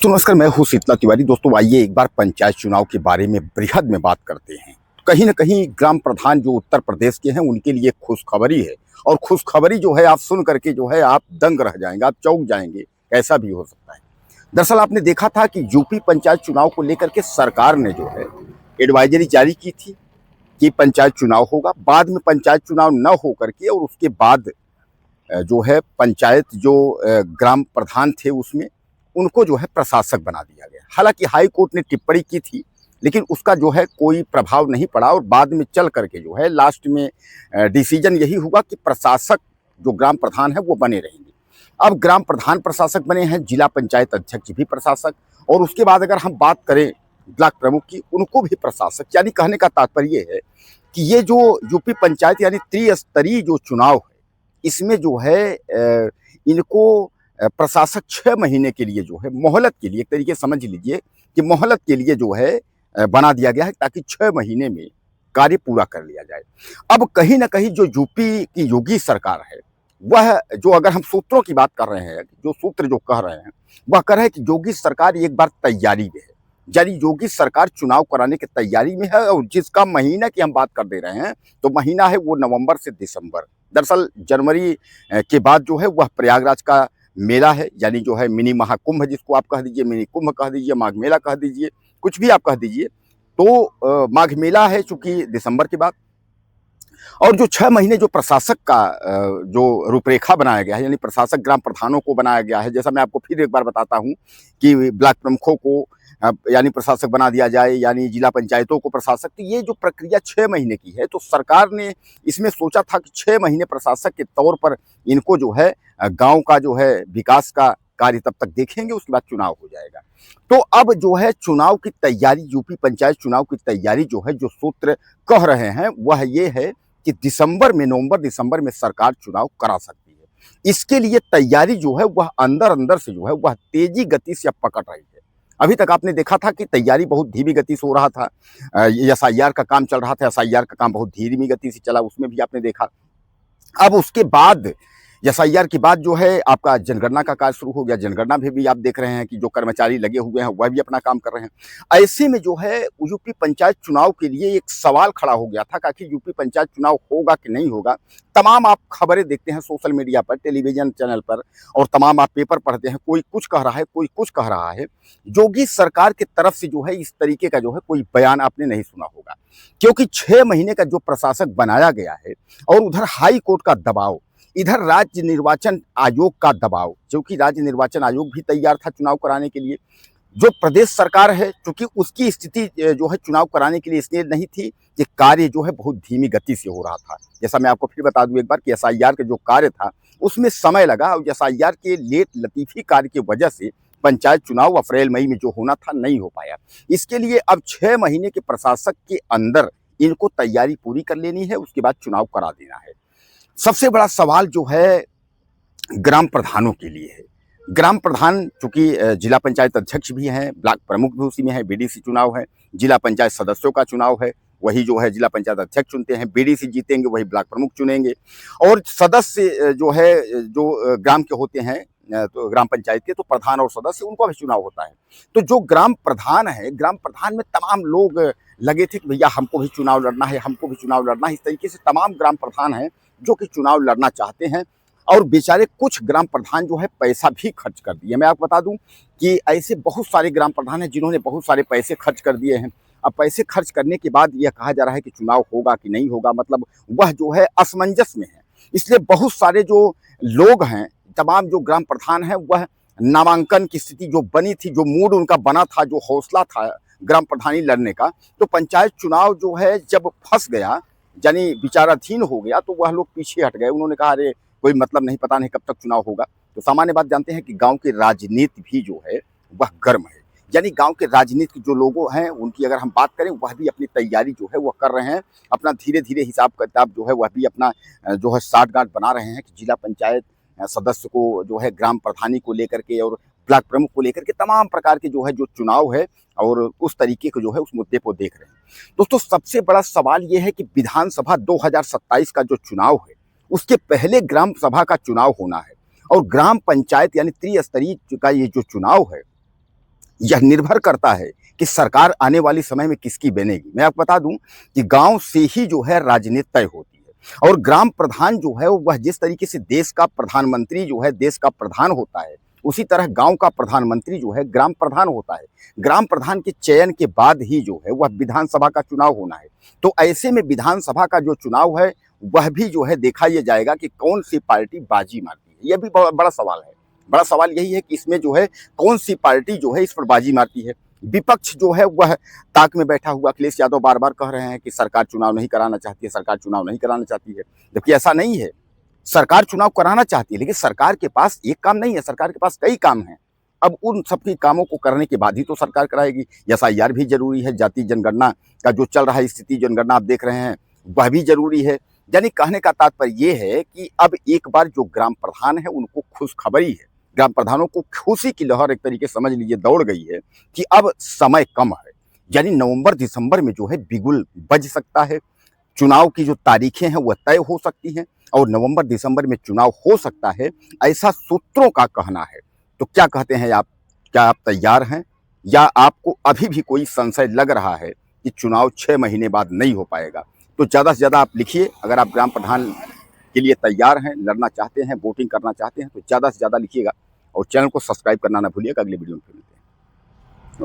तो नमस्कार, मैं हूँ शीतला तिवारी। दोस्तों, आइए एक बार पंचायत चुनाव के बारे में बृहद में बात करते हैं। कहीं न कहीं ग्राम प्रधान जो उत्तर प्रदेश के हैं, उनके लिए खुशखबरी है और खुशखबरी जो है आप सुन करके जो है आप दंग रह जाएँगे, आप चौंक जाएँगे, ऐसा भी हो सकता है। दरअसल आपने देखा था कि यूपी पंचायत चुनाव को लेकर के सरकार ने जो है एडवाइज़री जारी की थी कि पंचायत चुनाव होगा। बाद में पंचायत चुनाव न हो करके और उसके बाद जो है पंचायत जो ग्राम प्रधान थे उसमें उनको जो है प्रशासक बना दिया गया। हालाँकि हाई कोर्ट ने टिप्पणी की थी, लेकिन उसका जो है कोई प्रभाव नहीं पड़ा और बाद में चल करके जो है लास्ट में डिसीजन यही हुआ कि प्रशासक जो ग्राम प्रधान है वो बने रहेंगे। अब ग्राम प्रधान प्रशासक बने हैं, जिला पंचायत अध्यक्ष भी प्रशासक, और उसके बाद अगर हम बात करें ब्लॉक प्रमुख की, उनको भी प्रशासक। यानी कहने का तात्पर्य है कि ये जो यूपी पंचायत यानी त्रिस्तरीय जो चुनाव है, इसमें जो है इनको प्रशासक 6 महीने के लिए जो है मोहलत के लिए, एक तरीके से समझ लीजिए कि मोहलत के लिए जो है बना दिया गया है, ताकि 6 महीने में कार्य पूरा कर लिया जाए। अब कहीं न कहीं जो यूपी की योगी सरकार है, वह जो अगर हम सूत्रों की बात कर रहे हैं, जो सूत्र जो कह रहे हैं, वह कह रहे हैं कि योगी सरकार एक बार तैयारी में है। यानी योगी सरकार चुनाव कराने की तैयारी में है और जिसका महीना की हम बात कर दे रहे हैं, तो महीना है वो नवंबर से दिसंबर। दरअसल जनवरी के बाद जो है वह प्रयागराज का मेला है, यानी जो है मिनी महाकुंभ जिसको आप कह दीजिए, मिनी कुंभ कह दीजिए, माघ मेला कह दीजिए, कुछ भी आप कह दीजिए। तो माघ मेला है चूँकि दिसंबर के बाद। और जो 6 महीने जो प्रशासक का जो रूपरेखा बनाया गया है, यानी प्रशासक ग्राम प्रधानों को बनाया गया है, जैसा मैं आपको फिर एक बार बताता हूँ कि ब्लॉक प्रमुखों को यानी प्रशासक बना दिया जाए, यानी जिला पंचायतों को प्रशासक। तो ये जो प्रक्रिया 6 महीने की है, तो सरकार ने इसमें सोचा था कि 6 महीने प्रशासक के तौर पर इनको जो है गाँव का जो है विकास का कार्य तब तक देखेंगे, उसके बाद चुनाव हो जाएगा। तो अब जो है चुनाव की तैयारी, यूपी पंचायत चुनाव की तैयारी जो है, जो सूत्र कह रहे हैं, वह ये है कि दिसंबर में, नवंबर दिसंबर में सरकार चुनाव करा सकती है। इसके लिए तैयारी जो है वह अंदर-अंदर से जो है वह तेजी गति से अब पकड़ रही है। अभी तक आपने देखा था कि तैयारी बहुत धीमी गति से हो रहा था। एसआईआर का काम चल रहा था, एसआईआर का काम बहुत धीमी गति से चला, उसमें भी आपने देखा। अब उसके बाद एसआईआर के बाद जो है आपका जनगणना का कार्य शुरू हो गया। जनगणना में भी आप देख रहे हैं कि जो कर्मचारी लगे हुए हैं वह भी अपना काम कर रहे हैं। ऐसे में जो है यूपी पंचायत चुनाव के लिए एक सवाल खड़ा हो गया था कि आखिर यूपी पंचायत चुनाव होगा कि नहीं होगा। तमाम आप खबरें देखते हैं सोशल मीडिया पर, टेलीविजन चैनल पर, और तमाम आप पेपर पढ़ते हैं, कोई कुछ कह रहा है, कोई कुछ कह रहा है। योगी सरकार की तरफ से जो है इस तरीके का जो है कोई बयान आपने नहीं सुना होगा, क्योंकि 6 महीने का जो प्रशासक बनाया गया है और उधर हाई कोर्ट का दबाव, इधर राज्य निर्वाचन आयोग का दबाव, क्योंकि राज्य निर्वाचन आयोग भी तैयार था चुनाव कराने के लिए। जो प्रदेश सरकार है, चूंकि उसकी स्थिति जो है चुनाव कराने के लिए इसलिए नहीं थी कि कार्य जो है बहुत धीमी गति से हो रहा था। जैसा मैं आपको फिर बता दूं एक बार कि एसआईआर का जो कार्य था उसमें समय लगा, और एसआईआर के लेट लतीफी कार्य की वजह से पंचायत चुनाव अप्रैल मई में जो होना था नहीं हो पाया। इसके लिए अब 6 महीने के प्रशासक के अंदर इनको तैयारी पूरी कर लेनी है, उसके बाद चुनाव करा देना है। सबसे बड़ा सवाल जो है ग्राम प्रधानों के लिए है। ग्राम प्रधान चूँकि जिला पंचायत अध्यक्ष भी हैं, ब्लॉक प्रमुख भी उसी में है, बीडीसी चुनाव है, जिला पंचायत सदस्यों का चुनाव है, वही जो है जिला पंचायत अध्यक्ष चुनते हैं, बीडीसी जीतेंगे वही ब्लॉक प्रमुख चुनेंगे, और सदस्य जो है जो ग्राम के होते हैं, तो ग्राम पंचायत के तो प्रधान और सदस्य, उनका भी चुनाव होता है। तो जो ग्राम प्रधान है, ग्राम प्रधान में तमाम लोग लगे थे कि भैया हमको भी चुनाव लड़ना है, हमको भी चुनाव लड़ना है। इस तरीके से तमाम ग्राम प्रधान हैं जो कि चुनाव लड़ना चाहते हैं, और बेचारे कुछ ग्राम प्रधान जो है पैसा भी खर्च कर दिए। मैं आपको बता दूं कि ऐसे बहुत सारे ग्राम प्रधान हैं जिन्होंने बहुत सारे पैसे खर्च कर दिए हैं। अब पैसे खर्च करने के बाद यह कहा जा रहा है कि चुनाव होगा कि नहीं होगा, मतलब वह जो है असमंजस में है। इसलिए बहुत सारे जो लोग हैं, तमाम जो ग्राम प्रधान हैं, वह नामांकन की स्थिति जो बनी थी, जो मूड उनका बना था, जो हौसला था ग्राम प्रधानी लड़ने का, तो पंचायत चुनाव जो है जब फंस गया, यानी विचाराधीन हो गया, तो वह लोग पीछे हट गए। उन्होंने कहा अरे कोई मतलब नहीं, पता नहीं कब तक चुनाव होगा। तो सामान्य बात जानते हैं कि गांव की राजनीति भी जो है वह गर्म है, यानी गांव के राजनीतिक जो लोग हैं उनकी अगर हम बात करें, वह भी अपनी तैयारी जो है वह कर रहे हैं, अपना धीरे धीरे हिसाब किताब जो है वह भी अपना जो है साठगांठ बना रहे हैं कि जिला पंचायत सदस्य को जो है ग्राम प्रधानी को लेकर के और ब्लॉक प्रमुख को लेकर के तमाम प्रकार के जो है जो चुनाव है, और उस तरीके को जो है उस मुद्दे को देख रहे हैं। दोस्तों, सबसे बड़ा सवाल ये है कि विधानसभा 2027 का जो चुनाव है, उसके पहले ग्राम सभा का चुनाव होना है, और ग्राम पंचायत यानी त्रिस्तरीय का ये जो चुनाव है, यह निर्भर करता है कि सरकार आने वाले समय में किसकी बनेगी। मैं आपको बता दूं कि गांव से ही जो है राजनीति तय होती है, और ग्राम प्रधान जो है वह जिस तरीके से देश का प्रधानमंत्री जो है देश का प्रधान होता है, उसी तरह गांव का प्रधानमंत्री जो है ग्राम प्रधान होता है। ग्राम प्रधान के चयन के बाद ही जो है वह विधानसभा का चुनाव होना है। तो ऐसे में विधानसभा का जो चुनाव है वह भी जो है देखा यह जाएगा कि कौन सी पार्टी बाजी मारती है। यह भी बड़ा सवाल है। बड़ा सवाल यही है कि इसमें जो है कौन सी पार्टी जो है इस पर बाजी मारती है। विपक्ष जो है वह ताक में बैठा हुआ अखिलेश यादव बार बार कह रहे हैं कि सरकार चुनाव नहीं कराना चाहती है, सरकार चुनाव नहीं कराना चाहती है, जबकि ऐसा नहीं है। सरकार चुनाव कराना चाहती है, लेकिन सरकार के पास एक काम नहीं है, सरकार के पास कई काम हैं। अब उन सबके कामों को करने के बाद ही तो सरकार कराएगी। एसआईआर भी जरूरी है, जाति जनगणना का जो चल रहा है, स्थिति जनगणना आप देख रहे हैं, वह भी जरूरी है। यानी कहने का तात्पर्य ये है कि अब एक बार जो ग्राम प्रधान है उनको खुशखबरी है, ग्राम प्रधानों को खुशी की लहर एक तरीके समझ लीजिए दौड़ गई है कि अब समय कम है। यानी नवंबर दिसंबर में जो है बिगुल बज सकता है, चुनाव की जो तारीखें हैं वह तय हो सकती हैं, और नवंबर दिसंबर में चुनाव हो सकता है, ऐसा सूत्रों का कहना है। तो क्या कहते हैं आप? क्या आप तैयार हैं, या आपको अभी भी कोई संशय लग रहा है कि चुनाव 6 महीने बाद नहीं हो पाएगा? तो ज़्यादा से ज़्यादा आप लिखिए। अगर आप ग्राम प्रधान के लिए तैयार हैं, लड़ना चाहते हैं, वोटिंग करना चाहते हैं, तो ज़्यादा से ज़्यादा लिखिएगा, और चैनल को सब्सक्राइब करना ना भूलिएगा। अगले वीडियो में फिर